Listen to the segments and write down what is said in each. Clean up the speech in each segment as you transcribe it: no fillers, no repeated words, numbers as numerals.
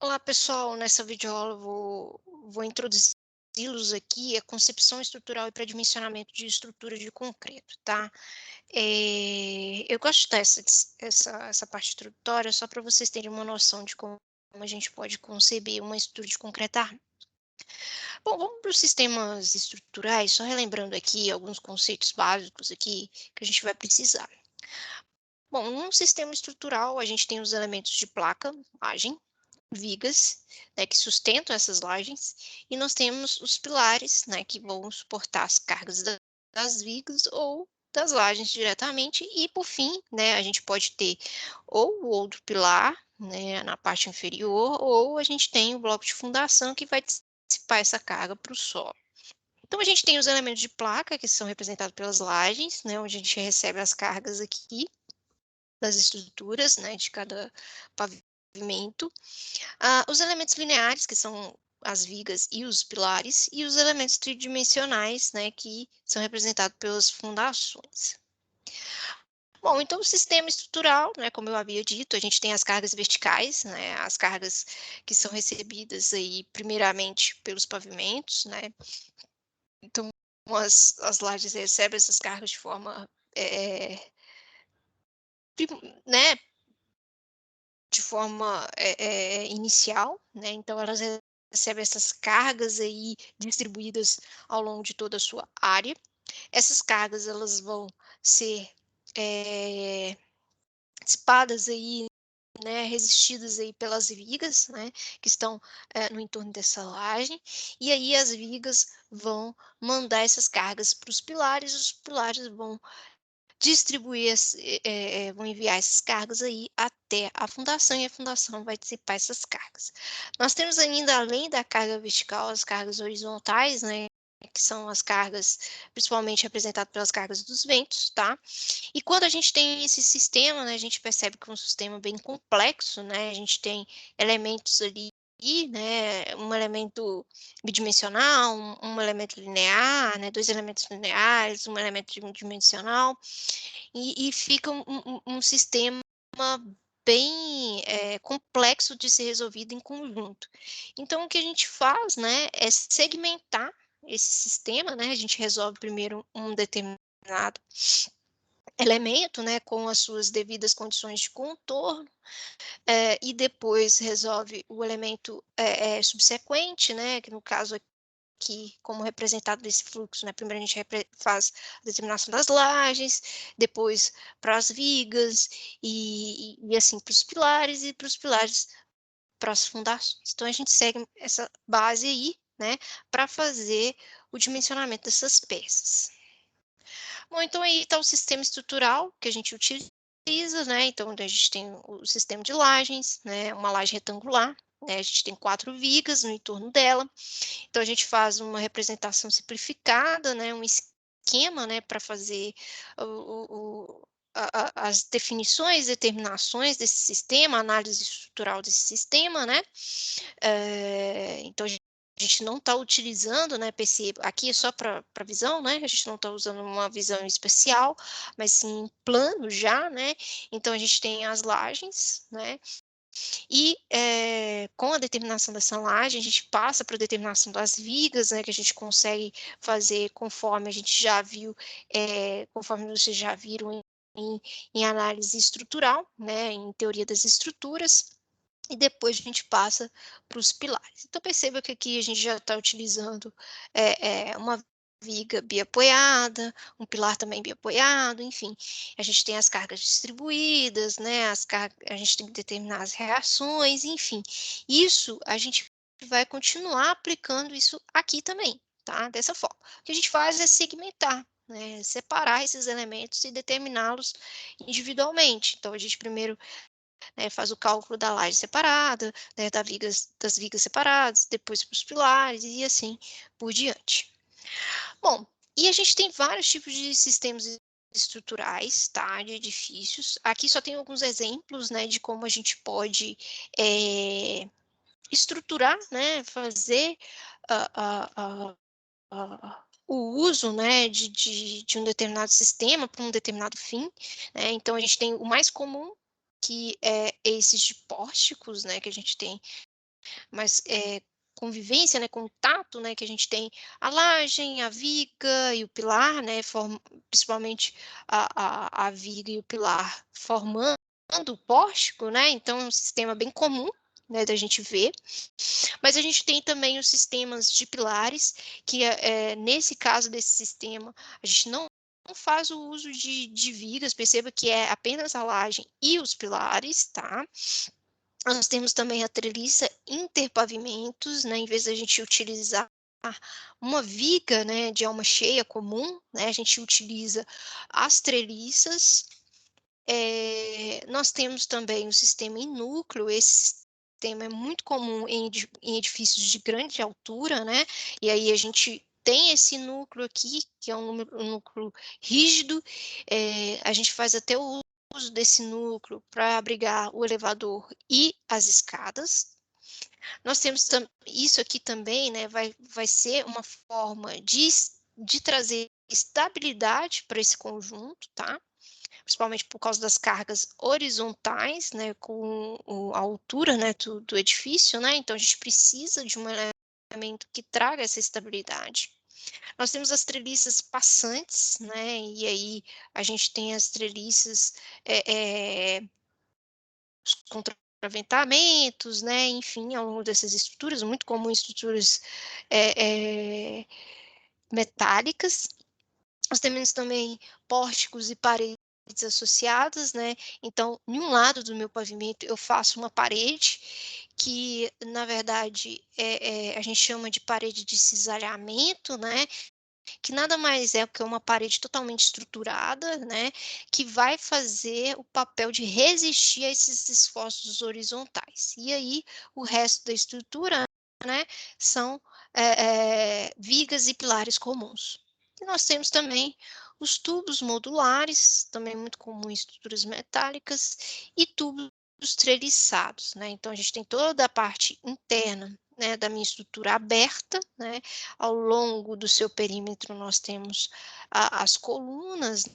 Olá pessoal, nessa videoaula vou introduzi-los aqui a concepção estrutural e pré-dimensionamento de estrutura de concreto, tá? Eu gosto dessa essa parte introdutória só para vocês terem uma noção de como a gente pode conceber uma estrutura de concreto armado. Bom, vamos para os sistemas estruturais, só relembrando aqui alguns conceitos básicos aqui que a gente vai precisar. Bom, num sistema estrutural a gente tem os elementos de placa, laje, vigas, né, que sustentam essas lajes, e nós temos os pilares, né, que vão suportar as cargas das vigas ou das lajes diretamente, e por fim, né, a gente pode ter ou o outro pilar, né, na parte inferior, ou a gente tem o bloco de fundação que vai dissipar essa carga para o solo. Então a gente tem os elementos de placa, que são representados pelas lajes, né, onde a gente recebe as cargas aqui das estruturas, né, de cada pavimento. Os elementos lineares, que são as vigas e os pilares, e os elementos tridimensionais, né, que são representados pelas fundações. Bom, então o sistema estrutural, né, como eu havia dito, a gente tem as cargas verticais, né, as cargas que são recebidas aí primeiramente pelos pavimentos, né, então as lajes recebem essas cargas de forma, né, de forma, inicial, né, então elas recebem essas cargas aí distribuídas ao longo de toda a sua área. Essas cargas elas vão ser, eh, dissipadas aí, né, resistidas aí pelas vigas, né, que estão, no entorno dessa laje, e aí as vigas vão mandar essas cargas para os pilares vão distribuir vão enviar essas cargas aí até a fundação e a fundação vai dissipar essas cargas. Nós temos ainda, além da carga vertical, as cargas horizontais, né, que são as cargas principalmente representadas pelas cargas dos ventos, tá? E quando a gente tem esse sistema, né, a gente percebe que é um sistema bem complexo, né, a gente tem elementos ali, né, um elemento bidimensional, um elemento linear, né, 2 elementos lineares, um elemento tridimensional, e fica um sistema bem, complexo de ser resolvido em conjunto. Então o que a gente faz, né, é segmentar esse sistema, né, a gente resolve primeiro um determinado elemento, né, com as suas devidas condições de contorno, e depois resolve o elemento, subsequente, né, que no caso aqui, como representado desse fluxo, né, primeiro a gente faz a determinação das lajes, depois para as vigas, e assim para os pilares, e para os pilares para as fundações. Então a gente segue essa base aí, né, para fazer o dimensionamento dessas peças. Bom, então aí está o sistema estrutural que a gente utiliza, né, então a gente tem o sistema de lajes, né, uma laje retangular, né, a gente tem 4 vigas no entorno dela, então a gente faz uma representação simplificada, né, um esquema, né, para fazer as definições, determinações desse sistema, análise estrutural desse sistema, né, então a gente não está utilizando, né, PC aqui é só para visão, né, a gente não está usando uma visão especial, mas sim plano já, né, então a gente tem as lajes, né, e, com a determinação dessa laje, a gente passa para a determinação das vigas, né, que a gente consegue fazer conforme a gente já viu, conforme vocês já viram em análise estrutural, né, em teoria das estruturas, e depois a gente passa para os pilares. Então perceba que aqui a gente já está utilizando, uma viga biapoiada, um pilar também biapoiado, enfim, a gente tem as cargas distribuídas, né, a gente tem que determinar as reações, enfim. Isso a gente vai continuar aplicando isso aqui também, tá, dessa forma. O que a gente faz é segmentar, né, separar esses elementos e determiná-los individualmente. Então a gente primeiro, né, faz o cálculo da laje separada, né, das vigas separadas, depois para os pilares e assim por diante. Bom, e a gente tem vários tipos de sistemas estruturais, tá, de edifícios. Aqui só tem alguns exemplos, né, de como a gente pode, estruturar, né, fazer o uso, né, de um determinado sistema para um determinado fim, né. Então a gente tem o mais comum, que é esses de pórticos, né, que a gente tem mais convivência, né, contato, né, que a gente tem a lajem, a viga e o pilar, né, principalmente a viga e o pilar formando o pórtico, né, então é um sistema bem comum, né, da gente ver. Mas a gente tem também os sistemas de pilares, que nesse caso desse sistema, a gente não faz o uso de vigas, perceba que é apenas a lajem e os pilares, tá? Nós temos também a treliça interpavimentos, né, em vez da gente utilizar uma viga, né, de alma cheia comum, né, a gente utiliza as treliças. Nós temos também o sistema em núcleo, esse sistema é muito comum em edifícios de grande altura, né, e aí a gente tem esse núcleo aqui, que é um núcleo rígido, a gente faz até o uso desse núcleo para abrigar o elevador e as escadas. Nós temos isso aqui também, né, vai ser uma forma de trazer estabilidade para esse conjunto, tá? Principalmente por causa das cargas horizontais, né, com a altura, né, do edifício, né, então a gente precisa de um elemento que traga essa estabilidade. Nós temos as treliças passantes, né, e aí a gente tem as treliças, os contraventamentos, né, enfim, ao longo dessas estruturas, muito comum em estruturas metálicas. Nós temos também pórticos e paredes associadas, né, então em um lado do meu pavimento eu faço uma parede que na verdade a gente chama de parede de cisalhamento, né, que nada mais é que uma parede totalmente estruturada, né, que vai fazer o papel de resistir a esses esforços horizontais. E aí o resto da estrutura, né, são vigas e pilares comuns. E nós temos também os tubos modulares, também muito comum em estruturas metálicas, e tubos treliçados, né? Então a gente tem toda a parte interna, né, da minha estrutura aberta, né? Ao longo do seu perímetro nós temos as colunas,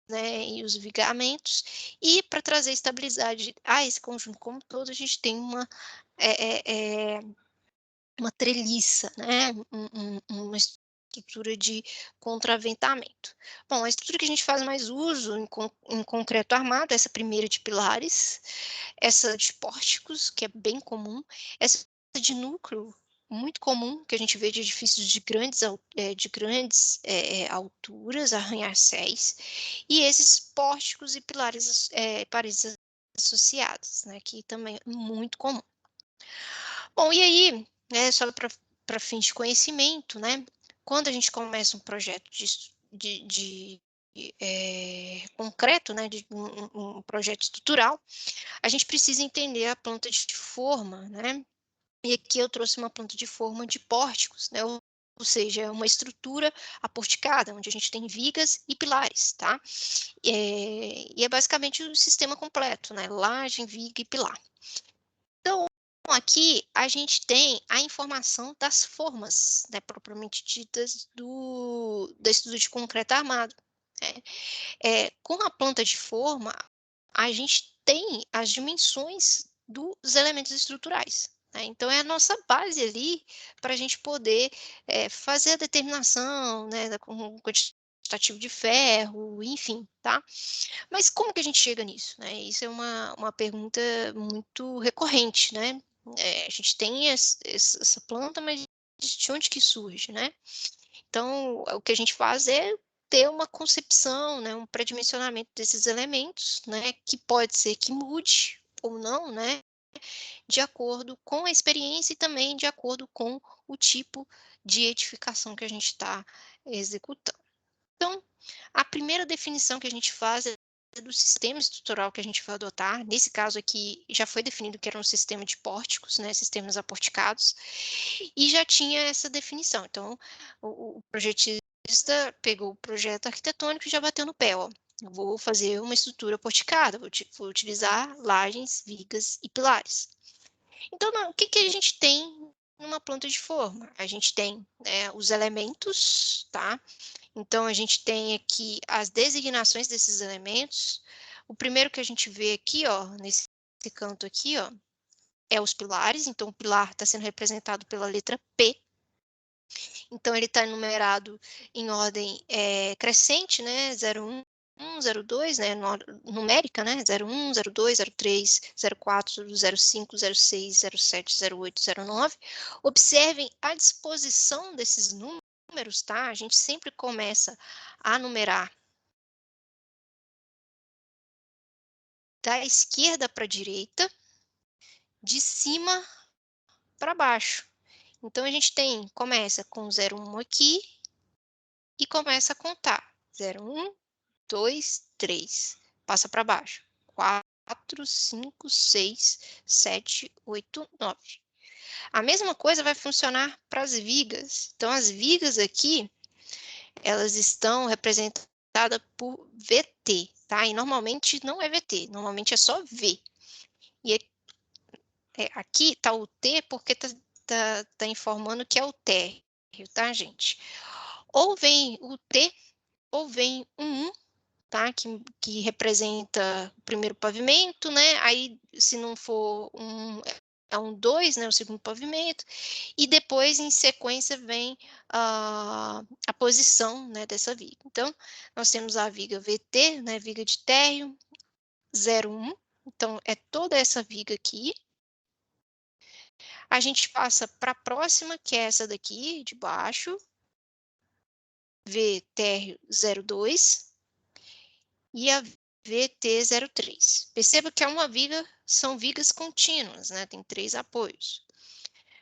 né, e os vigamentos, e para trazer estabilidade a esse conjunto como todo, a gente tem uma treliça, né, uma estrutura de contraventamento. Bom, a estrutura que a gente faz mais uso em concreto armado, essa primeira de pilares, essa de pórticos, que é bem comum, essa de núcleo, muito comum, que a gente vê de edifícios de grandes alturas, arranha-céus, e esses pórticos e pilares, paredes associadas, né, que também é muito comum. Bom, e aí, né, só para fins de conhecimento, né, quando a gente começa um projeto concreto, né, de um projeto estrutural, a gente precisa entender a planta de forma, né, e aqui eu trouxe uma planta de forma de pórticos, né, ou seja, é uma estrutura aporticada, onde a gente tem vigas e pilares, tá? E é basicamente o sistema completo, né, laje, viga e pilar. Então, aqui a gente tem a informação das formas, né, propriamente ditas da estrutura de concreto armado, né. Com a planta de forma, a gente tem as dimensões dos elementos estruturais, né, então é a nossa base ali para a gente poder, fazer a determinação, né, com quantitativo de ferro, enfim, tá. Mas como que a gente chega nisso, né? Isso é uma pergunta muito recorrente, né? A gente tem essa planta, mas de onde que surge, né? Então, o que a gente faz é ter uma concepção, né, um pré-dimensionamento desses elementos, né, que pode ser que mude ou não, né, de acordo com a experiência e também de acordo com o tipo de edificação que a gente está executando. Então, a primeira definição que a gente faz é do sistema estrutural que a gente vai adotar. Nesse caso aqui, já foi definido que era um sistema de pórticos, né, sistemas aporticados, e já tinha essa definição. Então, o projetista pegou o projeto arquitetônico e já bateu no pé, ó. Eu vou fazer uma estrutura porticada, vou utilizar lajes, vigas e pilares. Então, o que a gente tem numa planta de forma? A gente tem, né, os elementos, tá? Então, a gente tem aqui as designações desses elementos. O primeiro que a gente vê aqui, ó, nesse canto aqui, ó, é os pilares, então o pilar está sendo representado pela letra P. Então, ele está numerado em ordem crescente, né? 01, 02, né? Numérica, né? 01, 02, 03, 04, 05, 06, 07, 08, 09. Observem a disposição desses números, tá? A gente sempre começa a numerar da esquerda para a direita, de cima para baixo. Então, a gente começa com 01 aqui e começa a contar. 01, 2, 3. Passa para baixo. 4, 5, 6, 7, 8, 9. A mesma coisa vai funcionar para as vigas. Então, as vigas aqui, elas estão representadas por VT, tá? E normalmente não é VT, normalmente é só V. E aqui está o T porque tá informando que é o térreo, tá, gente? Ou vem o T, ou vem um 1, tá? Que representa o primeiro pavimento, né? Aí, se não for é um 2, né? O segundo pavimento. E depois, em sequência, vem a posição, né, dessa viga. Então, nós temos a viga VT, né? Viga de térreo, 01. Então, é toda essa viga aqui. A gente passa para a próxima, que é essa daqui, de baixo. V térreo 02. E a VT03. Perceba que é uma viga, são vigas contínuas, né? Tem 3 apoios.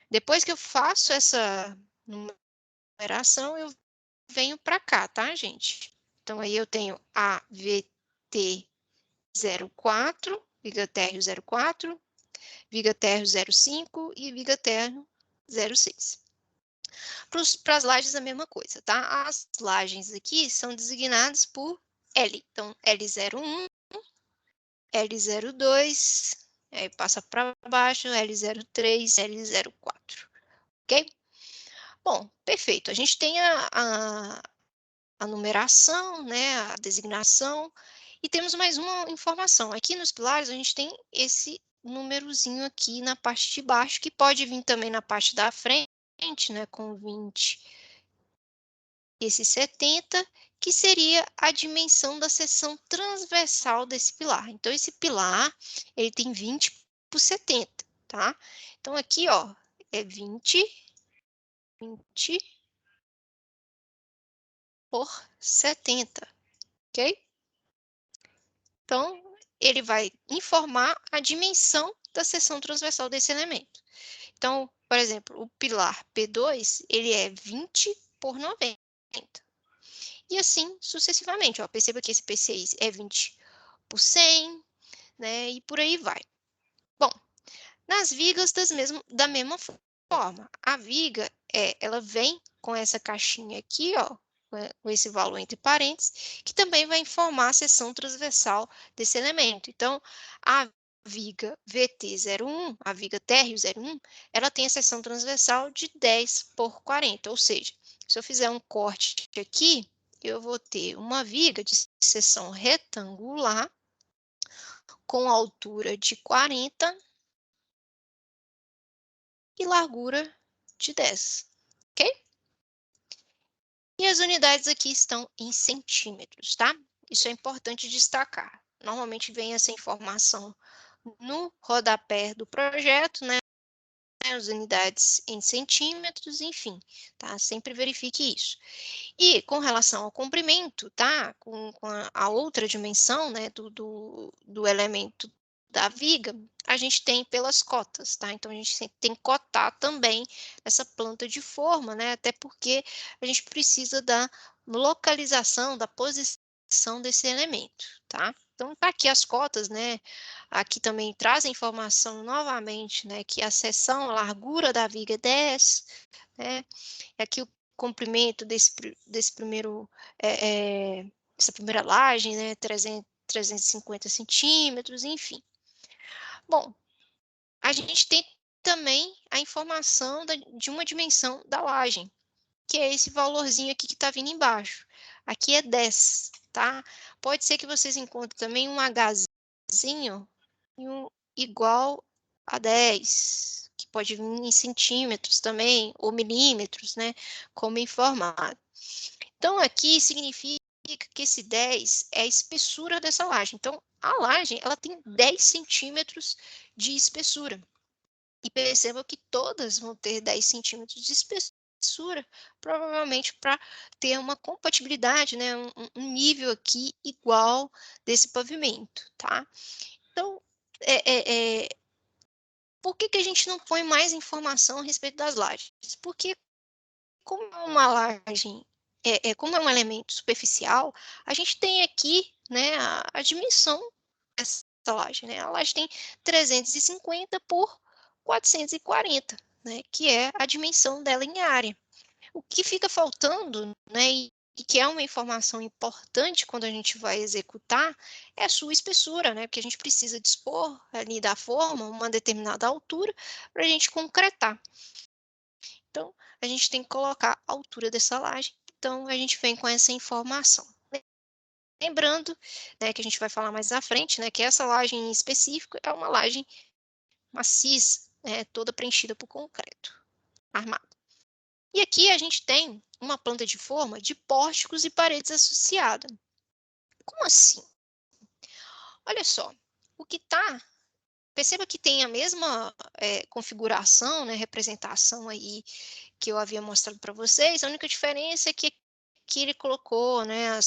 Depois que eu faço essa numeração, eu venho para cá, tá, gente? Então, aí eu tenho a VT04, viga térreo 04, viga térreo 05 e viga térreo 06. Para as lajes, a mesma coisa, tá? As lajes aqui são designadas por L. Então, L01, L02, aí passa para baixo, L03, L04, ok? Bom, perfeito. A gente tem a numeração, né, a designação, e temos mais uma informação. Aqui nos pilares, a gente tem esse númerozinho aqui na parte de baixo, que pode vir também na parte da frente, né, com 20, esse 70, que seria a dimensão da seção transversal desse pilar. Então, esse pilar, ele tem 20 por 70, tá? Então, aqui, ó, é 20 por 70, ok? Então, ele vai informar a dimensão da seção transversal desse elemento. Então, por exemplo, o pilar P2, ele é 20 por 90. E assim sucessivamente. Ó, perceba que esse P6 é 20 por 100, né? E por aí vai. Bom, nas vigas da mesma forma. A viga, ela vem com essa caixinha aqui, ó, com esse valor entre parênteses, que também vai informar a seção transversal desse elemento. Então, a viga VT01, a viga térreo 01, ela tem a seção transversal de 10 por 40, ou seja, se eu fizer um corte aqui, eu vou ter uma viga de seção retangular com altura de 40 e largura de 10, ok? E as unidades aqui estão em centímetros, tá? Isso é importante destacar. Normalmente vem essa informação no rodapé do projeto, né? As unidades em centímetros, enfim, tá? Sempre verifique isso. E com relação ao comprimento, tá? Com a outra dimensão, né, do elemento da viga, a gente tem pelas cotas, tá? Então, a gente tem que cotar também essa planta de forma, né? Até porque a gente precisa da localização, da posição desse elemento, tá? Então, tá aqui as cotas, né? Aqui também traz a informação novamente, né? Que a seção, a largura da viga é 10, né? E aqui o comprimento desse primeiro, essa primeira laje, né? 350 centímetros, enfim. Bom, a gente tem também a informação de uma dimensão da laje, que é esse valorzinho aqui que está vindo embaixo. Aqui é 10, tá? Pode ser que vocês encontrem também um Hzinho igual a 10, que pode vir em centímetros também, ou milímetros, né, como informado. Então, aqui significa que esse 10 é a espessura dessa laje. Então, a laje, ela tem 10 centímetros de espessura. E perceba que todas vão ter 10 centímetros de espessura, provavelmente para ter uma compatibilidade, né, um nível aqui igual desse pavimento, tá? Então, por que a gente não põe mais informação a respeito das lajes? Porque como é uma laje, como é um elemento superficial, a gente tem aqui, né, a dimensão dessa laje, né? A laje tem 350 por 440, né, que é a dimensão dela em área. O que fica faltando, né, e que é uma informação importante quando a gente vai executar, é a sua espessura, né, porque a gente precisa dispor ali da forma uma determinada altura para a gente concretar. Então, a gente tem que colocar a altura dessa laje, então a gente vem com essa informação. Lembrando, né, que a gente vai falar mais à frente, né, que essa laje em específico é uma laje maciça, né, toda preenchida por concreto armado. E aqui a gente tem uma planta de forma de pórticos e paredes associada. Como assim? Olha só, o que está, perceba que tem a mesma configuração, né, representação aí que eu havia mostrado para vocês, a única diferença é que aqui ele colocou, né,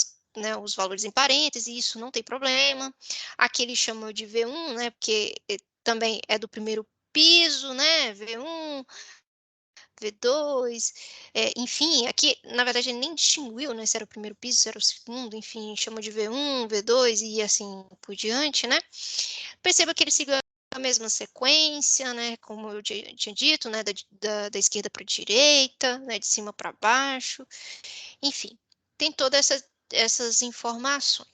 os valores em parênteses, e isso não tem problema. Aqui ele chamou de V1, né, porque também é do primeiro piso, né, V1, V2, enfim, aqui, na verdade, ele nem distinguiu, né, se era o primeiro piso, se era o segundo, enfim, chamou de V1, V2 e assim por diante, né. Perceba que ele seguiu a mesma sequência, né, como eu tinha dito, né, da esquerda para a direita, né, de cima para baixo, enfim, tem todas essas informações.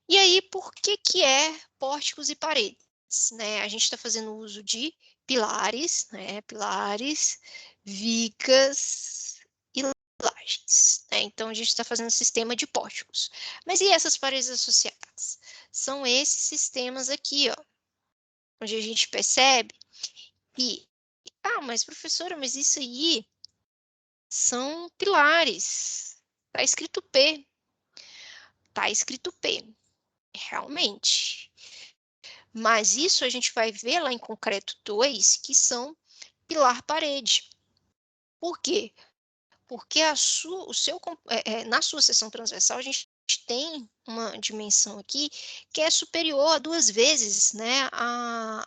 E aí, por que que é pórticos e paredes, né? A gente está fazendo uso de pilares, né? Pilares, vigas e lajes, né? Então, a gente está fazendo um sistema de pórticos. Mas e essas paredes associadas? São esses sistemas aqui, ó, onde a gente percebe que, mas professora, mas isso aí são pilares. Está escrito P. Está escrito P, realmente. Mas isso a gente vai ver lá em concreto 2, que são pilar-parede. Por quê? Porque na sua seção transversal, a gente tem uma dimensão aqui que é superior a 2 vezes, né, a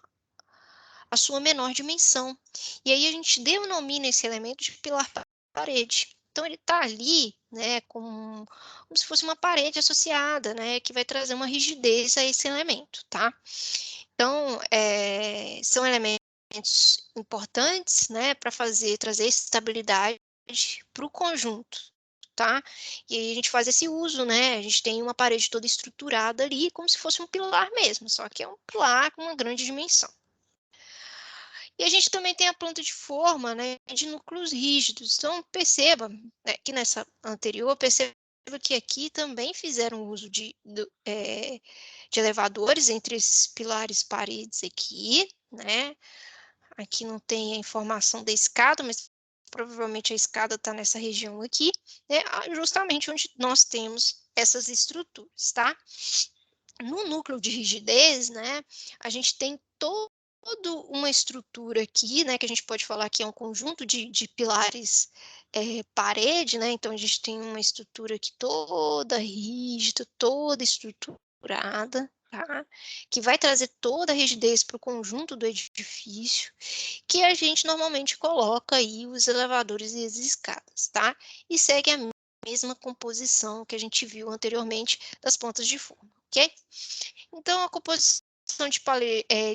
sua menor dimensão. E aí a gente denomina esse elemento de pilar-parede. Então ele está ali, né, como se fosse uma parede associada, né, que vai trazer uma rigidez a esse elemento, tá? Então, são elementos importantes, né, para trazer estabilidade para o conjunto, tá? E aí a gente faz esse uso, né? A gente tem uma parede toda estruturada ali, como se fosse um pilar mesmo, só que é um pilar com uma grande dimensão. E a gente também tem a planta de forma, né, de núcleos rígidos. Então, perceba, né, que nessa anterior, perceba que aqui também fizeram uso de elevadores entre esses pilares paredes aqui, né? Aqui não tem a informação da escada, mas provavelmente a escada está nessa região aqui, né? Justamente onde nós temos essas estruturas, tá? No núcleo de rigidez, né, a gente tem toda uma estrutura aqui, né, que a gente pode falar que é um conjunto de pilares, parede, né, então a gente tem uma estrutura aqui toda rígida, toda estruturada, tá, que vai trazer toda a rigidez para o conjunto do edifício, que a gente normalmente coloca aí os elevadores e as escadas, tá, e segue a mesma composição que a gente viu anteriormente das plantas de forma, ok? Então, a composição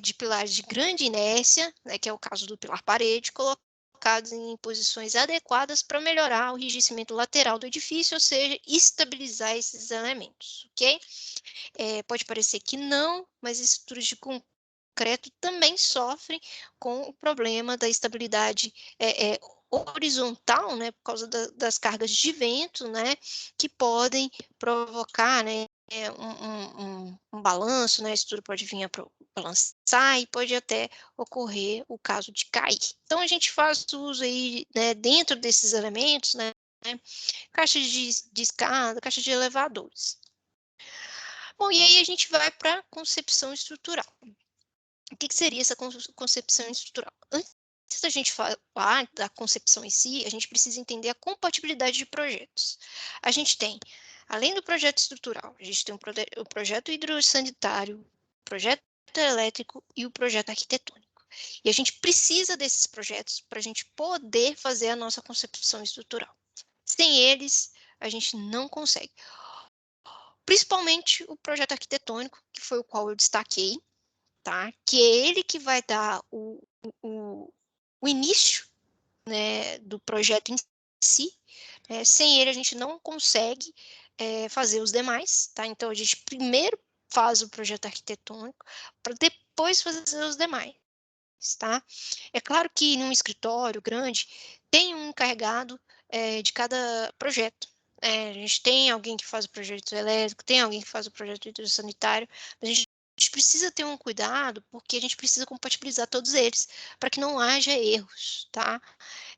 de pilares de grande inércia, né, que é o caso do pilar parede, colocados em posições adequadas para melhorar o enrijecimento lateral do edifício, ou seja, estabilizar esses elementos, ok? Pode parecer que não, mas estruturas de concreto também sofrem com o problema da estabilidade horizontal, né, por causa das cargas de vento, né, que podem provocar, né, um balanço, né, a estrutura pode vir a balançar e pode até ocorrer o caso de cair. Então a gente faz uso aí, né, dentro desses elementos, né, caixa de escada, caixa de elevadores. Bom, e aí a gente vai para a concepção estrutural. O que seria essa concepção estrutural? Antes da gente falar da concepção em si, a gente precisa entender a compatibilidade de projetos. A gente tem, além do projeto estrutural, a gente tem o projeto hidrossanitário, o projeto elétrico e o projeto arquitetônico. E a gente precisa desses projetos para a gente poder fazer a nossa concepção estrutural. Sem eles, a gente não consegue. Principalmente o projeto arquitetônico, que foi o qual eu destaquei, tá? Que é ele que vai dar o, o início, né, do projeto em si. Sem ele, a gente não consegue fazer os demais, tá? Então, a gente primeiro faz o projeto arquitetônico para depois fazer os demais, tá? É claro que num escritório grande tem um encarregado de cada projeto. A gente tem alguém que faz o projeto elétrico, tem alguém que faz o projeto hidrossanitário, mas a gente precisa ter um cuidado, porque a gente precisa compatibilizar todos eles, para que não haja erros, tá?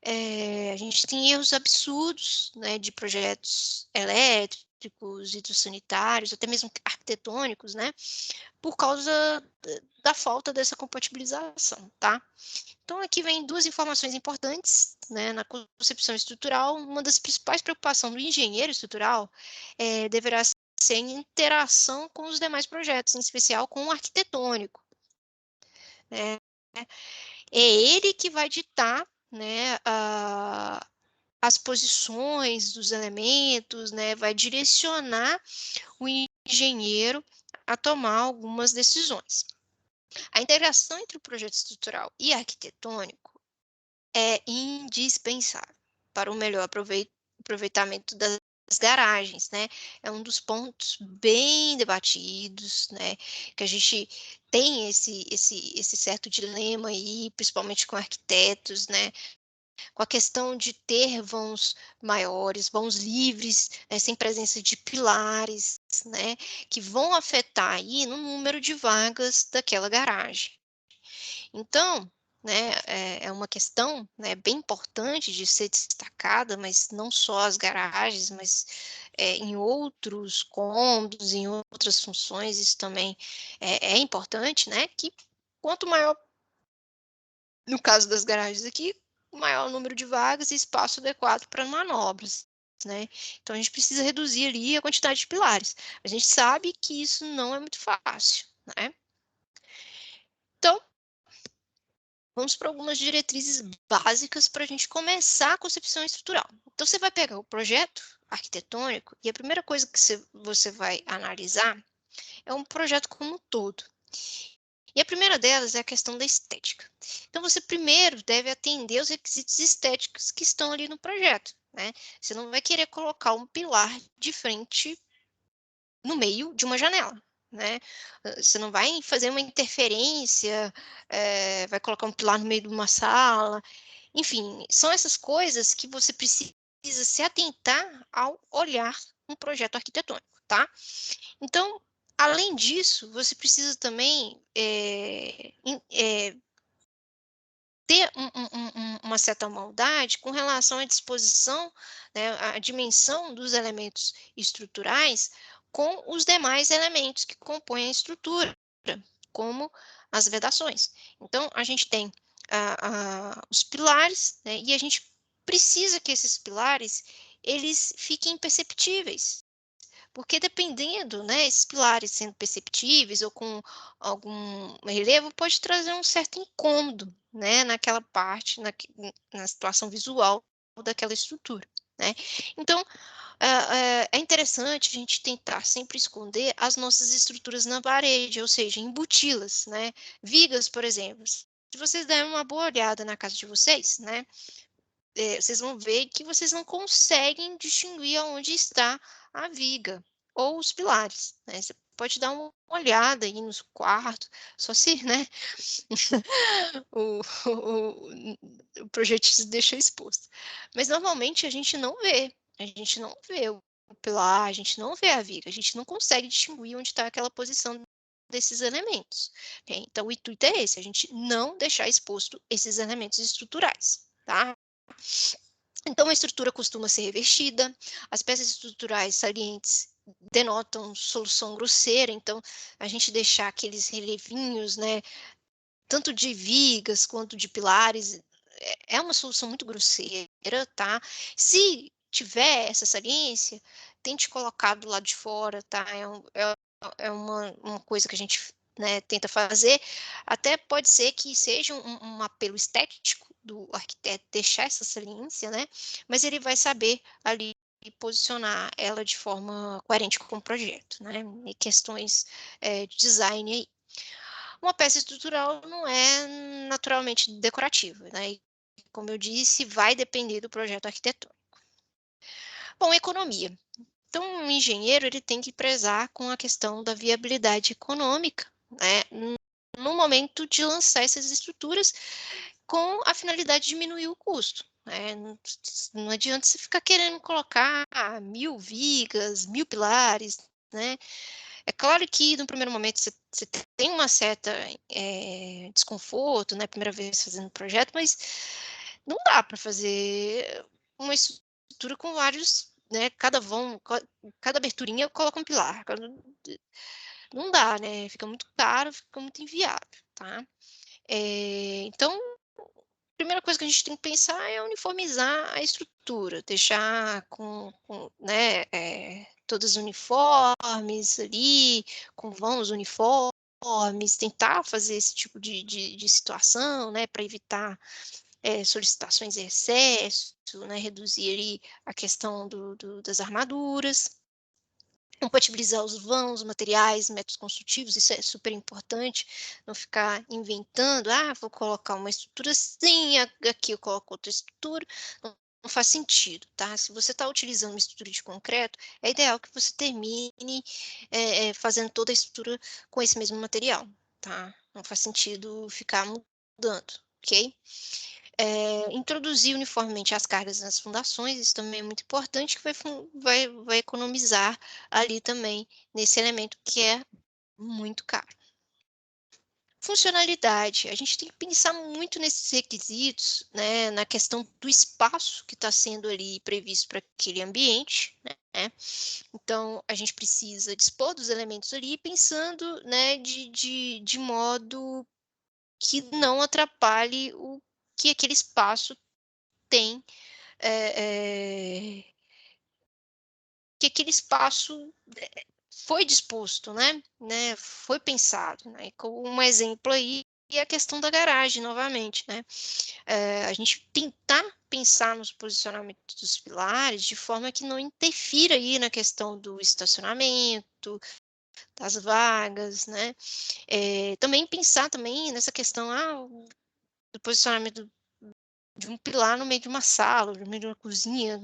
A gente tem erros absurdos, né, de projetos elétricos, hidrossanitários, até mesmo arquitetônicos, né, por causa da falta dessa compatibilização, tá? Então, aqui vem duas informações importantes, né, na concepção estrutural. Uma das principais preocupações do engenheiro estrutural deverá ser em interação com os demais projetos, em especial com o arquitetônico, né? É ele que vai ditar, né, as posições dos elementos, né, vai direcionar o engenheiro a tomar algumas decisões. A integração entre o projeto estrutural e arquitetônico é indispensável para o melhor aproveitamento das garagens, né? É um dos pontos bem debatidos, né? Que a gente tem esse certo dilema aí, principalmente com arquitetos, né? Com a questão de ter vãos maiores, vãos livres, sem presença de pilares, né? Que vão afetar aí no número de vagas daquela garagem. Então, né, é uma questão, né, bem importante de ser destacada, mas não só as garagens, mas em outros cômodos, em outras funções, isso também é importante, né, que quanto maior, no caso das garagens aqui, maior o número de vagas e espaço adequado para manobras, né. Então a gente precisa reduzir ali a quantidade de pilares. A gente sabe que isso não é muito fácil, né. Então, vamos para algumas diretrizes básicas para a gente começar a concepção estrutural. Então, você vai pegar o projeto arquitetônico e a primeira coisa que você vai analisar é um projeto como um todo. E a primeira delas é a questão da estética. Então, você primeiro deve atender os requisitos estéticos que estão ali no projeto, né? Você não vai querer colocar um pilar de frente no meio de uma janela, né? Você não vai fazer uma interferência, vai colocar um pilar no meio de uma sala. Enfim, são essas coisas que você precisa se atentar ao olhar um projeto arquitetônico, tá? Então, além disso, você precisa também ter uma certa maldade com relação à disposição, né, à dimensão dos elementos estruturais com os demais elementos que compõem a estrutura, como as vedações. Então, a gente tem os pilares, né, e a gente precisa que esses pilares eles fiquem perceptíveis, porque dependendo, né, esses pilares sendo perceptíveis ou com algum relevo, pode trazer um certo incômodo, né, naquela parte, na situação visual daquela estrutura, né. Então, é interessante a gente tentar sempre esconder as nossas estruturas na parede, ou seja, embuti-las, né. Vigas, por exemplo, se vocês derem uma boa olhada na casa de vocês, né, vocês vão ver que vocês não conseguem distinguir aonde está a viga ou os pilares, né. Você pode dar uma olhada aí nos quartos, só se, né, o o projetista deixou exposto. Mas normalmente a gente não vê pilar, a gente não vê a viga, a gente não consegue distinguir onde está aquela posição desses elementos. Okay? Então, o intuito é esse, a gente não deixar exposto esses elementos estruturais, tá? Então, a estrutura costuma ser revestida, as peças estruturais salientes denotam solução grosseira, então a gente deixar aqueles relevinhos, né, tanto de vigas quanto de pilares, é uma solução muito grosseira, tá? Se tiver essa saliência, tente colocar do lado de fora, tá? É uma coisa que a gente, né, tenta fazer. Até pode ser que seja um apelo estético do arquiteto deixar essa saliência, né? Mas ele vai saber ali posicionar ela de forma coerente com o projeto, né? E questões de design aí. Uma peça estrutural não é naturalmente decorativa, né? E, como eu disse, vai depender do projeto arquitetônico. Bom, economia. Então, um engenheiro ele tem que prezar com a questão da viabilidade econômica, né? No momento de lançar essas estruturas, com a finalidade de diminuir o custo. Né? Não adianta você ficar querendo colocar 1000 vigas, 1000 pilares, né? É claro que no primeiro momento você tem uma certa desconforto, né, primeira vez fazendo o projeto, mas não dá para fazer uma estrutura com vários, né, cada aberturinha coloca um pilar. Não dá, né, fica muito caro, fica muito inviável, tá? Então, a primeira coisa que a gente tem que pensar é uniformizar a estrutura, deixar com né, todas uniformes ali, com vãos uniformes, tentar fazer esse tipo de situação, né, para evitar solicitações em excesso, né, reduzir ali a questão das armaduras. Compatibilizar os vãos, materiais, métodos construtivos, isso é super importante, não ficar inventando, vou colocar uma estrutura assim, aqui eu coloco outra estrutura, não faz sentido, tá? Se você está utilizando uma estrutura de concreto, é ideal que você termine fazendo toda a estrutura com esse mesmo material, tá? Não faz sentido ficar mudando, ok? Introduzir uniformemente as cargas nas fundações, isso também é muito importante, que vai economizar ali também nesse elemento que é muito caro. Funcionalidade, a gente tem que pensar muito nesses requisitos, né, na questão do espaço que está sendo ali previsto para aquele ambiente, né? Então, a gente precisa dispor dos elementos ali pensando, né, de modo que não atrapalhe o que aquele espaço tem, que aquele espaço foi disposto, né, foi pensado, né, como um exemplo aí, e a questão da garagem novamente, né, a gente tentar pensar nos posicionamentos dos pilares de forma que não interfira aí na questão do estacionamento, das vagas, né, também pensar também nessa questão, do posicionamento de um pilar no meio de uma sala, no meio de uma cozinha,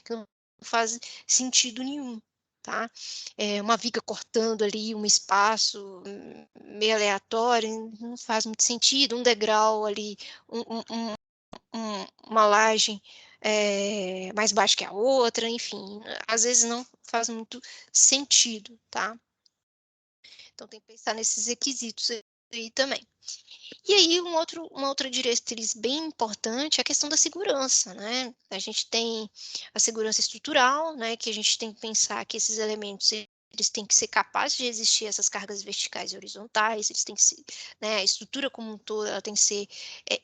que não faz sentido nenhum, tá? Uma viga cortando ali um espaço meio aleatório, não faz muito sentido, um degrau ali, uma laje mais baixa que a outra, enfim, às vezes não faz muito sentido, tá? Então tem que pensar nesses requisitos aí também. E aí uma outra diretriz bem importante é a questão da segurança, né? A gente tem a segurança estrutural, né, que a gente tem que pensar que esses elementos eles têm que ser capazes de resistir a essas cargas verticais e horizontais, eles têm que ser, né, a estrutura como um todo, ela tem que ser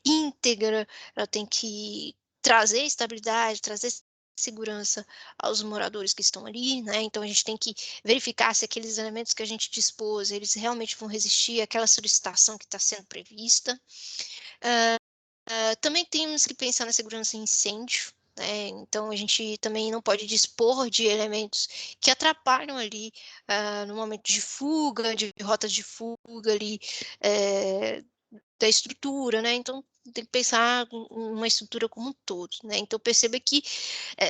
íntegra, ela tem que trazer estabilidade, trazer segurança aos moradores que estão ali, né? Então a gente tem que verificar se aqueles elementos que a gente dispôs, eles realmente vão resistir àquela solicitação que está sendo prevista. Também temos que pensar na segurança em incêndio, né? Então a gente também não pode dispor de elementos que atrapalham ali no momento de fuga, de rotas de fuga ali da estrutura, né? Então tem que pensar uma estrutura como um todo, né? Então perceba que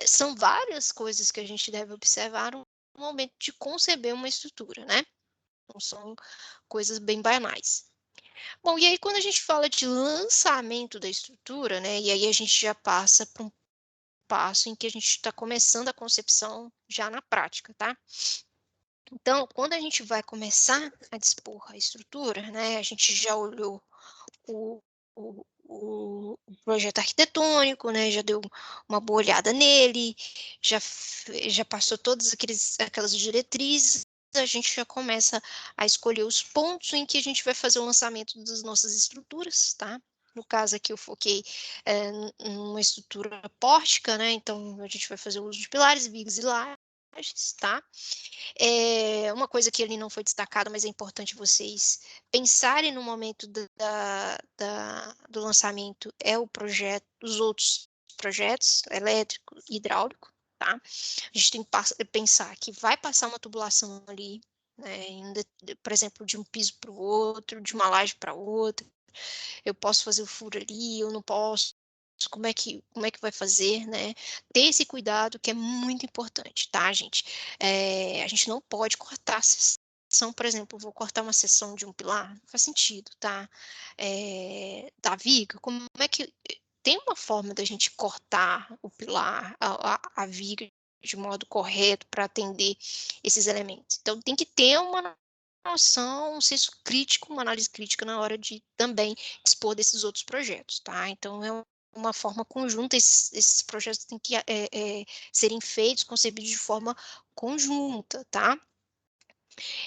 são várias coisas que a gente deve observar no momento de conceber uma estrutura, né? Não são coisas bem banais. Bom, e aí quando a gente fala de lançamento da estrutura, né? E aí a gente já passa para um passo em que a gente está começando a concepção já na prática, tá? Então, quando a gente vai começar a dispor a estrutura, né, a gente já olhou o o projeto arquitetônico, né, já deu uma boa olhada nele, já passou todas aquelas diretrizes, a gente já começa a escolher os pontos em que a gente vai fazer o lançamento das nossas estruturas, tá. No caso aqui eu foquei, numa estrutura pórtica, né, então a gente vai fazer o uso de pilares, vigas e lajes, tá. Uma coisa que ali não foi destacado, mas é importante vocês pensarem no momento do lançamento, é o projeto, os outros projetos, elétrico e hidráulico, tá? A gente tem que pensar que vai passar uma tubulação ali, né, por exemplo, de um piso para o outro, de uma laje para outra, eu posso fazer o furo ali, eu não posso, como é que vai fazer, né? Ter esse cuidado que é muito importante, tá, gente? A gente não pode cortar a seção, por exemplo, vou cortar uma seção de um pilar, não faz sentido, tá? Da viga, como é que tem uma forma da gente cortar o pilar, a viga de modo correto para atender esses elementos. Então tem que ter uma noção, um senso crítico, uma análise crítica na hora de também dispor desses outros projetos, tá? Então é uma forma conjunta, esses projetos têm que serem feitos, concebidos de forma conjunta, tá?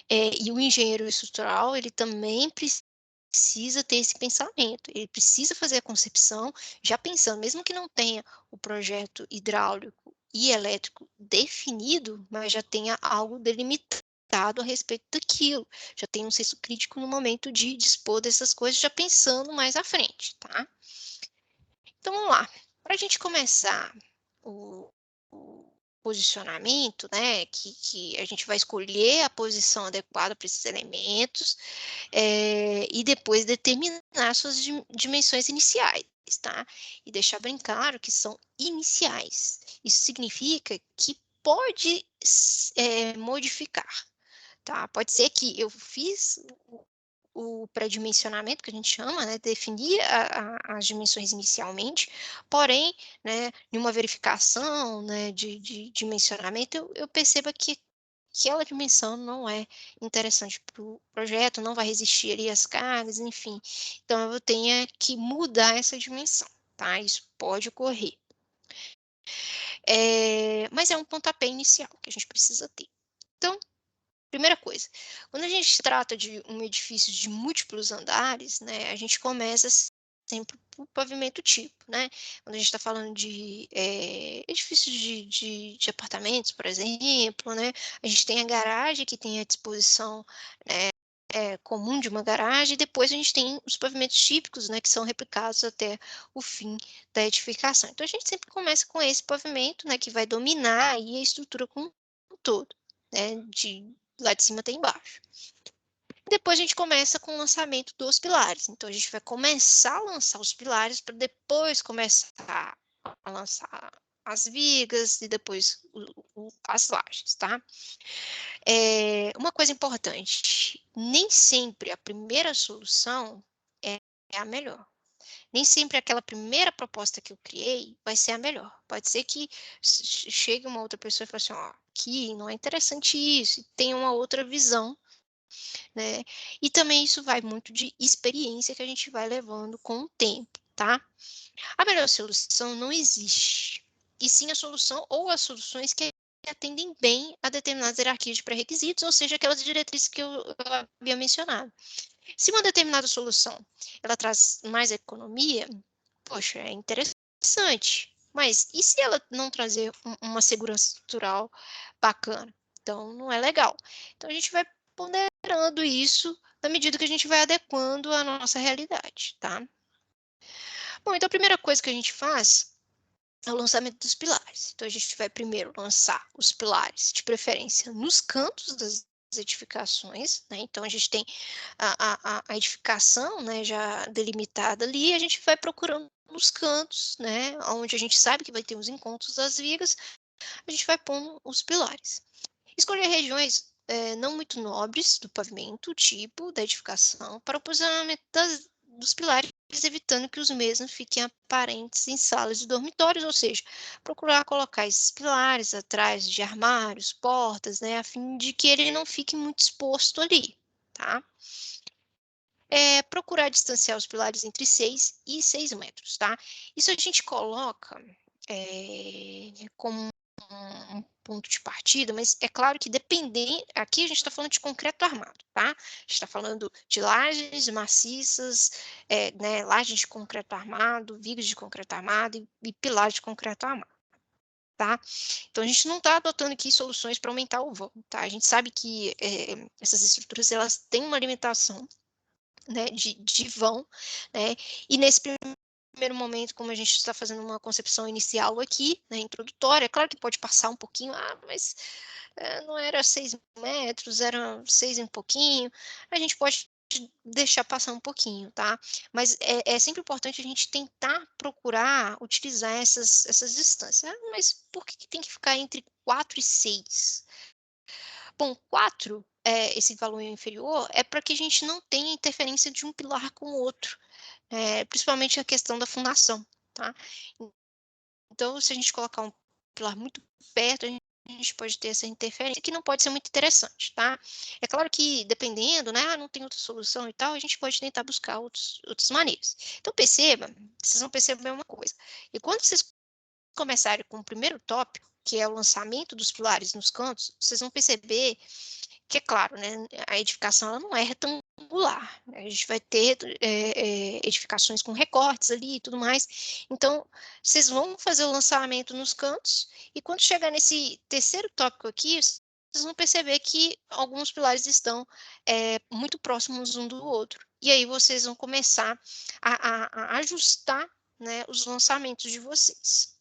E o engenheiro estrutural, ele também precisa ter esse pensamento, ele precisa fazer a concepção já pensando, mesmo que não tenha o projeto hidráulico e elétrico definido, mas já tenha algo delimitado a respeito daquilo, já tem um senso crítico no momento de dispor dessas coisas, já pensando mais à frente, tá? Então vamos lá, para a gente começar o posicionamento, né, que a gente vai escolher a posição adequada para esses elementos, e depois determinar suas dimensões iniciais, tá? E deixar bem claro que são iniciais. Isso significa que pode modificar, tá? Pode ser que eu fiz o pré-dimensionamento, que a gente chama, né, definir as dimensões inicialmente, porém, né, em uma verificação, né, de dimensionamento, eu perceba que aquela dimensão não é interessante para o projeto, não vai resistir ali às cargas, enfim. Então eu tenha que mudar essa dimensão, tá? Isso pode ocorrer. Mas é um pontapé inicial que a gente precisa ter. Então, primeira coisa, quando a gente trata de um edifício de múltiplos andares, né, a gente começa sempre por pavimento tipo, né? Quando a gente está falando de edifícios de apartamentos, por exemplo, né? A gente tem a garagem que tem a disposição, né, comum de uma garagem, e depois a gente tem os pavimentos típicos, né, que são replicados até o fim da edificação. Então a gente sempre começa com esse pavimento, né, que vai dominar aí a estrutura como um todo, né, lá de cima até embaixo. Depois a gente começa com o lançamento dos pilares. Então a gente vai começar a lançar os pilares para depois começar a lançar as vigas e depois as lajes, tá? Uma coisa importante, nem sempre a primeira solução é a melhor. Nem sempre aquela primeira proposta que eu criei vai ser a melhor. Pode ser que chegue uma outra pessoa e fale assim, ó, aqui não é interessante isso, e tenha uma outra visão, né? E também isso vai muito de experiência que a gente vai levando com o tempo, tá? A melhor solução não existe, e sim a solução ou as soluções que atendem bem a determinadas hierarquias de pré-requisitos, ou seja, aquelas diretrizes que eu havia mencionado. Se uma determinada solução ela traz mais economia, poxa, é interessante. Mas e se ela não trazer uma segurança estrutural bacana? Então não é legal. Então a gente vai ponderando isso na medida que a gente vai adequando à nossa realidade, tá? Bom, então a primeira coisa que a gente faz é o lançamento dos pilares. Então a gente vai primeiro lançar os pilares, de preferência nos cantos das edificações, né? Então a gente tem a edificação, né, já delimitada ali, e a gente vai procurando nos cantos, né, onde a gente sabe que vai ter os encontros das vigas, a gente vai pondo os pilares. Escolher regiões não muito nobres do pavimento, tipo da edificação, para o posicionamento dos pilares evitando que os mesmos fiquem aparentes em salas e dormitórios, ou seja, procurar colocar esses pilares atrás de armários, portas, né, a fim de que ele não fique muito exposto ali, tá? Procurar distanciar os pilares entre 6 e 6 metros, tá? Isso a gente coloca, como um ponto de partida, mas é claro que dependendo, aqui a gente está falando de concreto armado, tá? A gente está falando de lajes maciças, né, lajes de concreto armado, vigas de concreto armado e pilares de concreto armado, tá? Então a gente não está adotando aqui soluções para aumentar o vão, tá? A gente sabe que essas estruturas elas têm uma limitação, né, de vão, né, e nesse primeiro momento, como a gente está fazendo uma concepção inicial aqui, né, introdutória, é claro que pode passar um pouquinho, mas não era 6 metros, era 6 e um pouquinho, a gente pode deixar passar um pouquinho, tá? Mas é sempre importante a gente tentar procurar utilizar essas distâncias. Ah, mas por que tem que ficar entre 4 e 6? Bom, 4, esse valor inferior, é para que a gente não tenha interferência de um pilar com o outro, principalmente a questão da fundação, tá? Então, se a gente colocar um pilar muito perto, a gente pode ter essa interferência, que não pode ser muito interessante, tá? É claro que, dependendo, né, não tem outra solução e tal, a gente pode tentar buscar outras maneiras. Então, perceba, vocês vão perceber uma coisa, e quando vocês começarem com o primeiro tópico, que é o lançamento dos pilares nos cantos, vocês vão perceber que é claro, né, a edificação ela não é retangular, né, a gente vai ter edificações com recortes ali e tudo mais, então vocês vão fazer o lançamento nos cantos, e quando chegar nesse terceiro tópico aqui, vocês vão perceber que alguns pilares estão muito próximos um do outro, e aí vocês vão começar a ajustar, né, os lançamentos de vocês.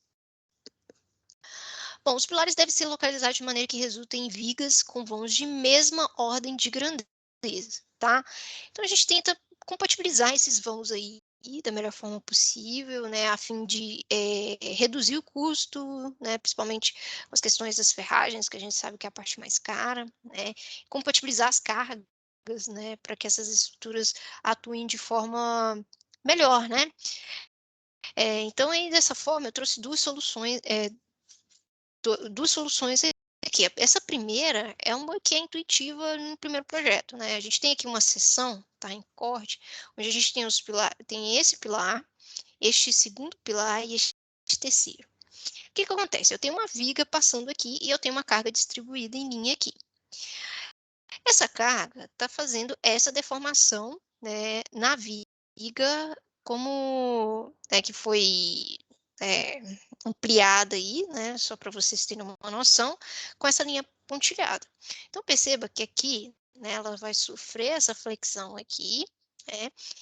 Bom, os pilares devem ser localizados de maneira que resulte em vigas com vãos de mesma ordem de grandeza, tá? Então a gente tenta compatibilizar esses vãos aí da melhor forma possível, né, a fim de reduzir o custo, né, principalmente as questões das ferragens, que a gente sabe que é a parte mais cara, né, compatibilizar as cargas, né, para que essas estruturas atuem de forma melhor, né? Então, aí, dessa forma, eu trouxe duas soluções, duas soluções aqui. Essa primeira é uma que é intuitiva no primeiro projeto, né? A gente tem aqui uma seção, tá, em corte, onde a gente tem tem esse pilar, este segundo pilar e este terceiro. O que que acontece? Eu tenho uma viga passando aqui e eu tenho uma carga distribuída em linha aqui. Essa carga está fazendo essa deformação, né, na viga, como que foi é, ampliada aí, né, só para vocês terem uma noção, com essa linha pontilhada. Então perceba que aqui, né, ela vai sofrer essa flexão aqui,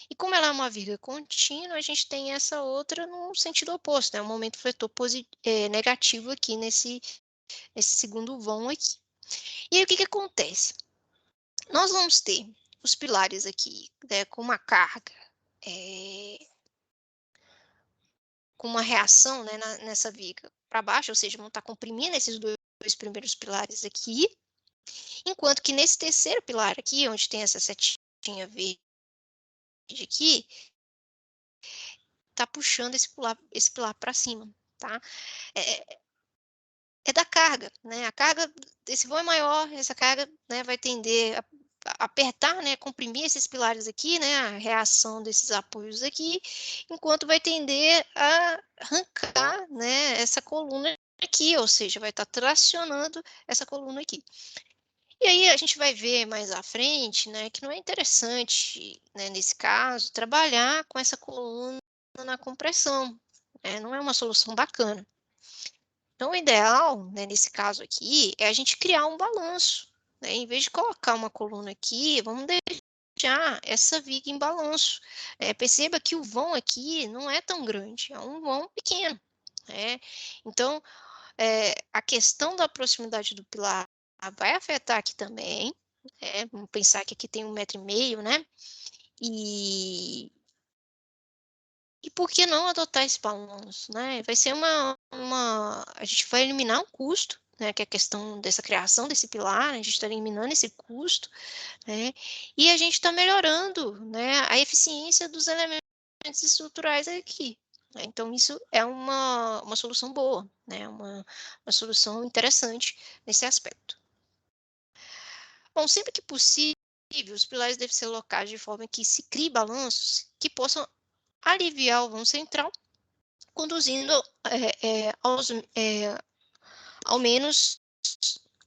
e como ela é uma viga contínua, a gente tem essa outra no sentido oposto, né, um momento fletor negativo aqui nesse segundo vão aqui. E aí o que que acontece? Nós vamos ter os pilares aqui, né, com uma carga, com uma reação, né, nessa viga para baixo, ou seja, vão estar comprimindo esses dois primeiros pilares aqui, enquanto que nesse terceiro pilar aqui, onde tem essa setinha verde aqui, está puxando esse pilar para cima, tá? É, é da carga, né? A carga desse vão é maior, essa carga, né, vai tender a apertar, né, comprimir esses pilares aqui, né, a reação desses apoios aqui, enquanto vai tender a arrancar, né, essa coluna aqui, ou seja, vai estar tracionando essa coluna aqui. E aí a gente vai ver mais à frente, né, que não é interessante, né, nesse caso, trabalhar com essa coluna na compressão, né, não é uma solução bacana. Então, o ideal, né, nesse caso aqui, é a gente criar um balanço, né? Em vez de colocar uma coluna aqui, vamos deixar essa viga em balanço. Perceba que o vão aqui não é tão grande, é um vão pequeno, né? Então, a questão da proximidade do pilar vai afetar aqui também, né? Vamos pensar que aqui tem 1,5 m, né? E por que não adotar esse balanço, né? Vai ser a gente vai eliminar um custo, né, que é a questão dessa criação desse pilar, a gente está eliminando esse custo, né, e a gente está melhorando, né, a eficiência dos elementos estruturais aqui, né. Então isso é uma solução boa, né, uma solução interessante nesse aspecto. Bom, sempre que possível, os pilares devem ser locados de forma que se crie balanços que possam aliviar o vão central, conduzindo, ao menos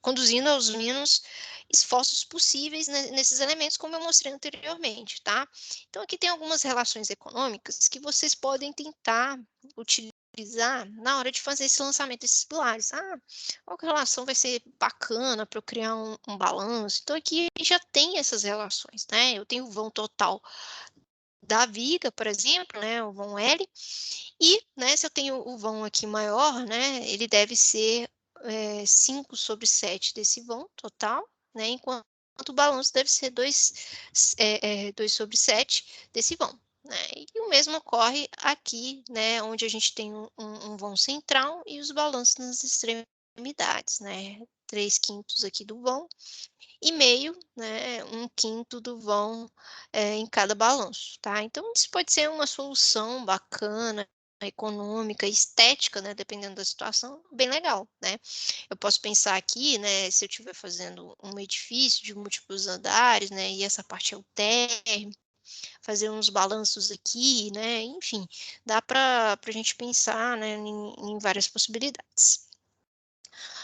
conduzindo aos menos esforços possíveis nesses elementos, como eu mostrei anteriormente, tá? Então, aqui tem algumas relações econômicas que vocês podem tentar utilizar na hora de fazer esse lançamento desses pilares. Ah, qual que relação vai ser bacana para eu criar um balanço? Então, aqui já tem essas relações, né? Eu tenho o vão total da viga, por exemplo, né, o vão L, e, né, se eu tenho o vão aqui maior, né, ele deve ser 5/7 desse vão total, né, enquanto o balanço deve ser 2/7 desse vão, né. E o mesmo ocorre aqui, né, onde a gente tem um vão central e os balanços nas extremidades, né, 3/5 aqui do vão e meio, né, 1/5 do vão, em cada balanço, tá. Então isso pode ser uma solução bacana, econômica, estética, né, dependendo da situação, bem legal, né. Eu posso pensar aqui, né, se eu estiver fazendo um edifício de múltiplos andares, né, e essa parte é o térreo, fazer uns balanços aqui, né, enfim, dá para a gente pensar, né, em várias possibilidades.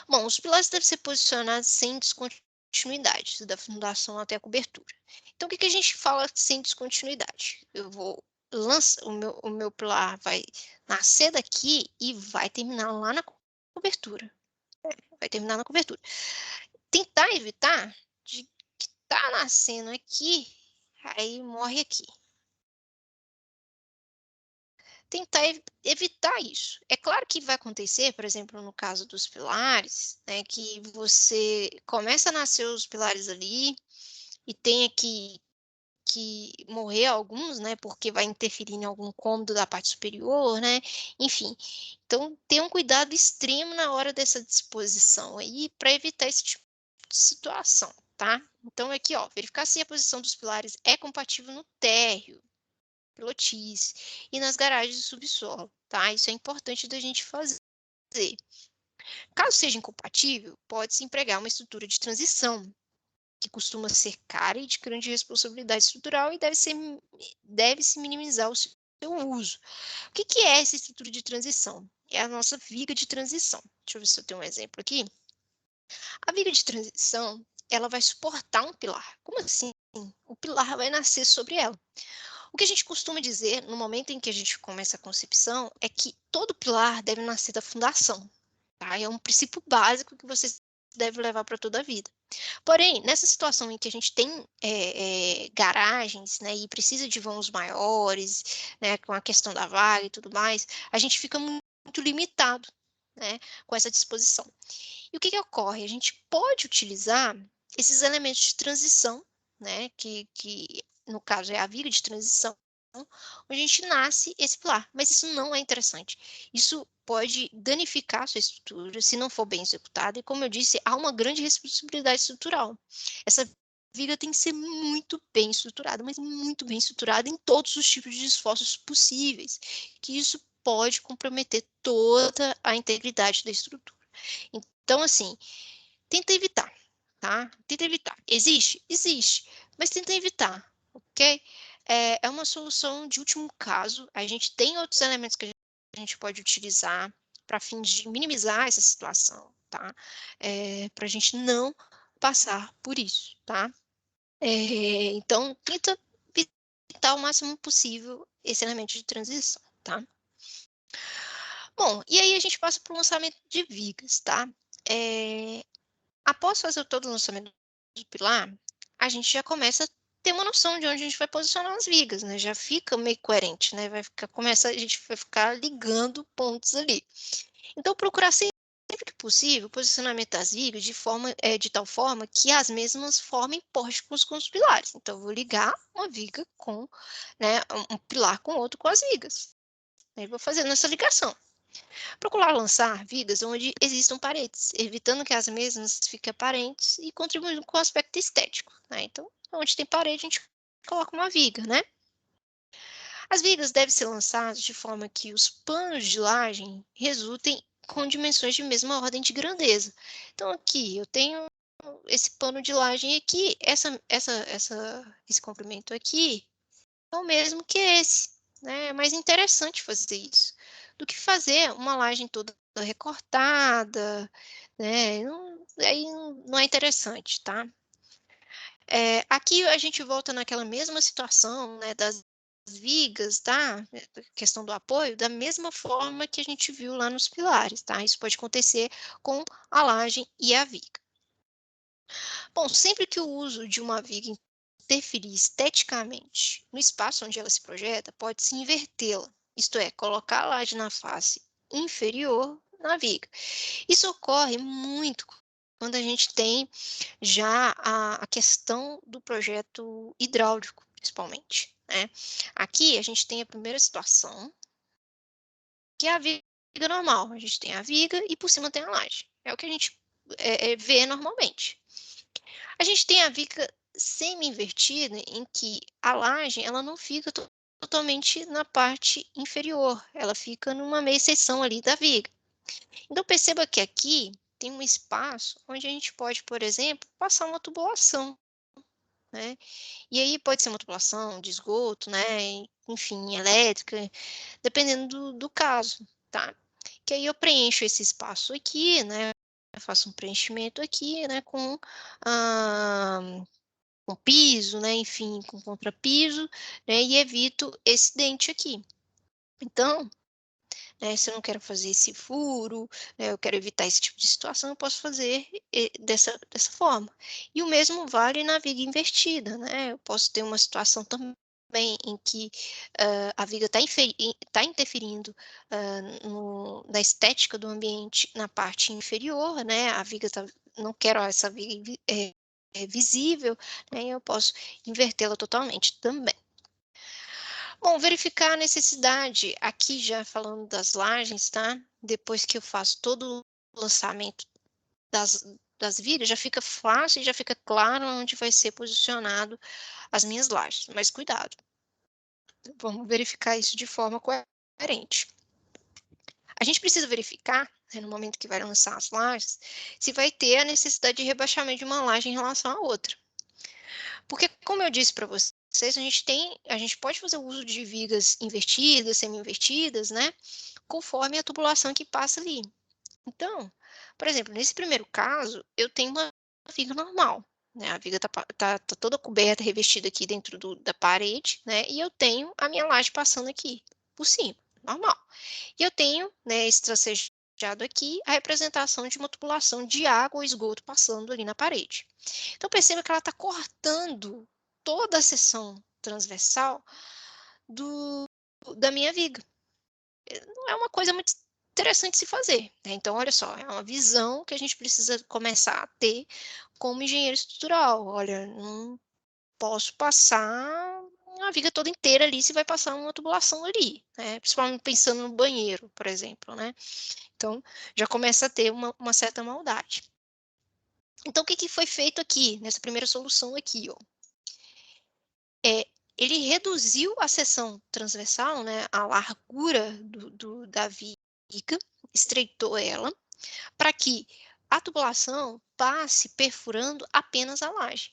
Bom, os pilares devem ser posicionados sem descontinuidade, da fundação até a cobertura. Então, o que que a gente fala sem descontinuidade? Eu vou lançar o meu pilar vai nascer daqui e vai terminar lá na cobertura. Vai terminar na cobertura. Tentar evitar de que tá nascendo aqui, aí morre aqui. Tentar evitar isso. É claro que vai acontecer, por exemplo, no caso dos pilares, né, que você começa a nascer os pilares ali e tenha que morrer alguns, né, porque vai interferir em algum cômodo da parte superior, né, enfim. Então, ter um cuidado extremo na hora dessa disposição aí, para evitar esse tipo de situação, tá. Então aqui, ó, verificar se a posição dos pilares é compatível no térreo, pilotis e nas garagens de subsolo, tá? Isso é importante da gente fazer. Caso seja incompatível, pode-se empregar uma estrutura de transição, que costuma ser cara e de grande responsabilidade estrutural e deve-se minimizar o seu uso. O que que é essa estrutura de transição? É a nossa viga de transição. Deixa eu ver se eu tenho um exemplo aqui. A viga de transição, ela vai suportar um pilar. Como assim? O pilar vai nascer sobre ela. O que a gente costuma dizer no momento em que a gente começa a concepção é que todo pilar deve nascer da fundação, tá? É um princípio básico que você deve levar para toda a vida. Porém, nessa situação em que a gente tem garagens, né, e precisa de vãos maiores, né, com a questão da vaga e tudo mais, a gente fica muito limitado, né, com essa disposição. E o que que ocorre? A gente pode utilizar esses elementos de transição, né, que no caso é a viga de transição, onde a gente nasce esse pilar, mas isso não é interessante. Isso pode danificar a sua estrutura se não for bem executado e, como eu disse, há uma grande responsabilidade estrutural. Essa viga tem que ser muito bem estruturada, mas muito bem estruturada em todos os tipos de esforços possíveis, que isso pode comprometer toda a integridade da estrutura. Então, assim, tenta evitar, tá? Tenta evitar. Existe? Existe, mas tenta evitar, ok? É uma solução de último caso. A gente tem outros elementos que a gente pode utilizar para fins de minimizar essa situação, tá? Para a gente não passar por isso, tá? Então, tenta evitar o máximo possível esse elemento de transição, tá? Bom, e aí a gente passa para o lançamento de vigas, tá? Eh, Após fazer todo o lançamento do pilar, a gente já começa a ter uma noção de onde a gente vai posicionar as vigas, né, já fica meio coerente, né, a gente vai ficar ligando pontos ali. Então procurar sempre que possível o posicionamento das vigas de tal forma que as mesmas formem pórticos com os pilares. Então eu vou ligar uma viga com, né, um pilar com outro com as vigas, aí vou fazendo essa ligação. Procurar lançar vigas onde existam paredes, evitando que as mesmas fiquem aparentes e contribuindo com o aspecto estético, né. Então, onde tem parede, a gente coloca uma viga, né. As vigas devem ser lançadas de forma que os panos de laje resultem com dimensões de mesma ordem de grandeza. Então, aqui eu tenho esse pano de laje aqui, esse comprimento aqui é o mesmo que esse, né? É mais interessante fazer isso do que fazer uma laje toda recortada, né? Aí não é interessante, tá? Aqui a gente volta naquela mesma situação, né, das vigas, tá? Questão do apoio, da mesma forma que a gente viu lá nos pilares, tá? Isso pode acontecer com a laje e a viga. Bom, sempre que o uso de uma viga interferir esteticamente no espaço onde ela se projeta, pode-se invertê-la, isto é, colocar a laje na face inferior na viga. Isso ocorre muito quando a gente tem já a questão do projeto hidráulico, principalmente, né? Aqui a gente tem a primeira situação, que é a viga normal. A gente tem a viga e por cima tem a laje. É o que a gente vê normalmente. A gente tem a viga semi-invertida, em que a laje ela não fica totalmente na parte inferior, ela fica numa meia seção ali da viga. Então perceba que aqui tem um espaço onde a gente pode, por exemplo, passar uma tubulação, né? E aí pode ser uma tubulação de esgoto, né? Enfim, elétrica, dependendo do caso, tá? Que aí eu preencho esse espaço aqui, né? Eu faço um preenchimento aqui, né? Com piso, né? Enfim, com contrapiso, né? E evito esse dente aqui. Então, né, se eu não quero fazer esse furo, né, eu quero evitar esse tipo de situação, eu posso fazer dessa forma. E o mesmo vale na viga invertida, né? Eu posso ter uma situação também em que a viga está interferindo na estética do ambiente na parte inferior, né? A viga não quero essa viga visível, né? Eu posso invertê-la totalmente também. Bom, verificar a necessidade, aqui já falando das lajes, tá? Depois que eu faço todo o lançamento das vigas, já fica fácil e já fica claro onde vai ser posicionado as minhas lajes. Mas cuidado, vamos verificar isso de forma coerente. A gente precisa verificar, né, no momento que vai lançar as lajes, se vai ter a necessidade de rebaixamento de uma laje em relação à outra. Porque, como eu disse para vocês, a gente pode fazer o uso de vigas invertidas, semi-invertidas, né? Conforme a tubulação que passa ali. Então, por exemplo, nesse primeiro caso, eu tenho uma viga normal, né? A viga tá toda coberta, revestida aqui dentro da parede, né? E eu tenho a minha laje passando aqui, por cima, normal. E eu tenho, né, esse tracejado aqui, a representação de uma tubulação de água ou esgoto passando ali na parede. Então, perceba que ela está cortando toda a seção transversal da minha viga. Não é uma coisa muito interessante se fazer, né? Então, olha só, é uma visão que a gente precisa começar a ter como engenheiro estrutural. Olha, não posso passar a viga toda inteira ali se vai passar uma tubulação ali, né? Principalmente pensando no banheiro, por exemplo, né? Então, já começa a ter uma certa maldade. Então, o que foi feito aqui, nessa primeira solução aqui, ó? Ele reduziu a seção transversal, né, a largura da viga, estreitou ela, para que a tubulação passe perfurando apenas a laje,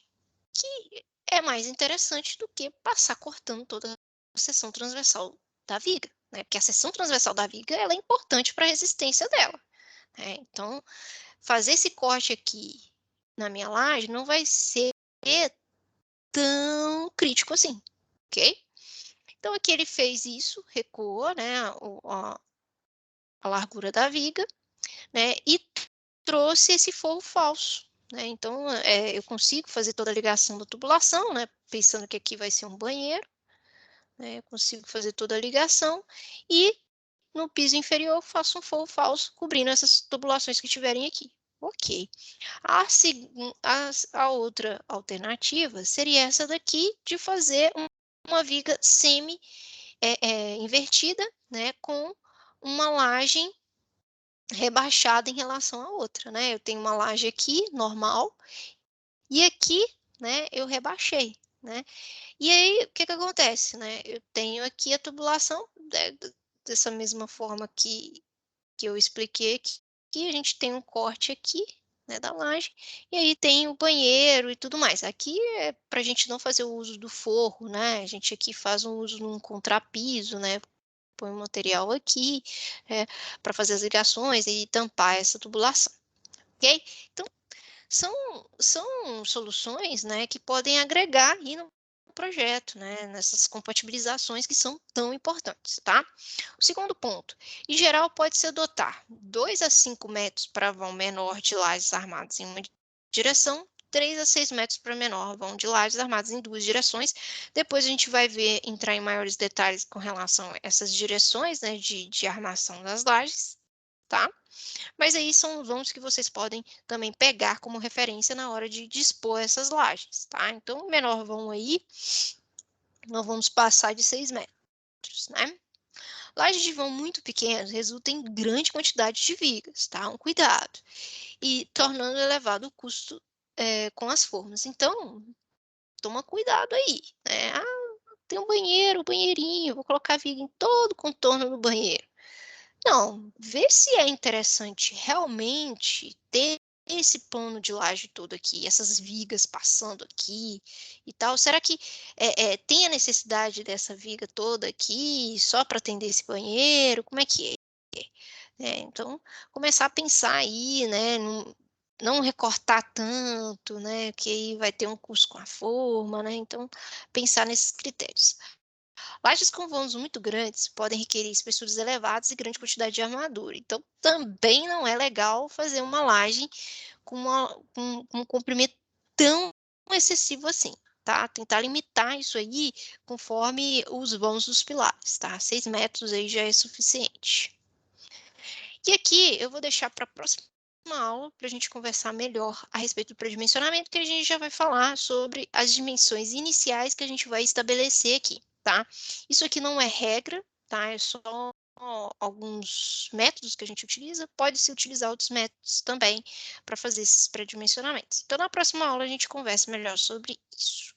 que é mais interessante do que passar cortando toda a seção transversal da viga, né? Porque a seção transversal da viga ela é importante para a resistência dela, né? Então, fazer esse corte aqui na minha laje não vai ser tão crítico assim, ok? Então, aqui ele fez isso, recuou, né, a largura da viga, né, e trouxe esse forro falso, né? Então, eu consigo fazer toda a ligação da tubulação, né, pensando que aqui vai ser um banheiro, né, eu consigo fazer toda a ligação e no piso inferior faço um forro falso cobrindo essas tubulações que tiverem aqui. Ok. A outra alternativa seria essa daqui de fazer uma viga invertida, né, com uma laje rebaixada em relação à outra, né? Eu tenho uma laje aqui, normal, e aqui, né, eu rebaixei, né. E aí, o que que acontece, né, eu tenho aqui a tubulação, dessa mesma forma que eu expliquei que a gente tem um corte aqui, né, da laje, e aí tem o banheiro e tudo mais. Aqui é para a gente não fazer o uso do forro, né, a gente aqui faz um uso num contrapiso, né, põe o material aqui, para fazer as ligações e tampar essa tubulação, ok? Então são são soluções, né, que podem agregar aí no projeto, né, nessas compatibilizações que são tão importantes, tá. O segundo ponto, em geral pode-se adotar 2 a 5 metros para vão menor de lajes armadas em uma direção, 3 a 6 metros para menor vão de lajes armadas em 2 direções. Depois a gente vai ver entrar em maiores detalhes com relação a essas direções, né, de armação das lajes, tá. Mas aí são os vãos que vocês podem também pegar como referência na hora de dispor essas lajes, tá. Então o menor vão aí, não vamos passar de 6 metros, né. Lajes de vão muito pequenos resultam em grande quantidade de vigas, tá, um cuidado. E tornando elevado o custo, com as formas. Então, toma cuidado aí, né. "Ah, tem um banheiro, um banheirinho, vou colocar viga em todo o contorno do banheiro". Não, vê se é interessante realmente ter esse pano de laje todo aqui, essas vigas passando aqui e tal. Será que, tem a necessidade dessa viga toda aqui só para atender esse banheiro? Como é que é? Então, começar a pensar aí, né, não recortar tanto, né, que aí vai ter um custo com a forma, né, então pensar nesses critérios. Lajes com vãos muito grandes podem requerer espessuras elevadas e grande quantidade de armadura. Então, também não é legal fazer uma laje com um comprimento tão excessivo assim, tá? Tentar limitar isso aí conforme os vãos dos pilares, tá? 6 metros aí já é suficiente. E aqui eu vou deixar para a próxima aula para a gente conversar melhor a respeito do pré-dimensionamento, que a gente já vai falar sobre as dimensões iniciais que a gente vai estabelecer aqui, tá? Isso aqui não é regra, tá? É só alguns métodos que a gente utiliza, pode-se utilizar outros métodos também para fazer esses pré-dimensionamentos. Então, na próxima aula a gente conversa melhor sobre isso.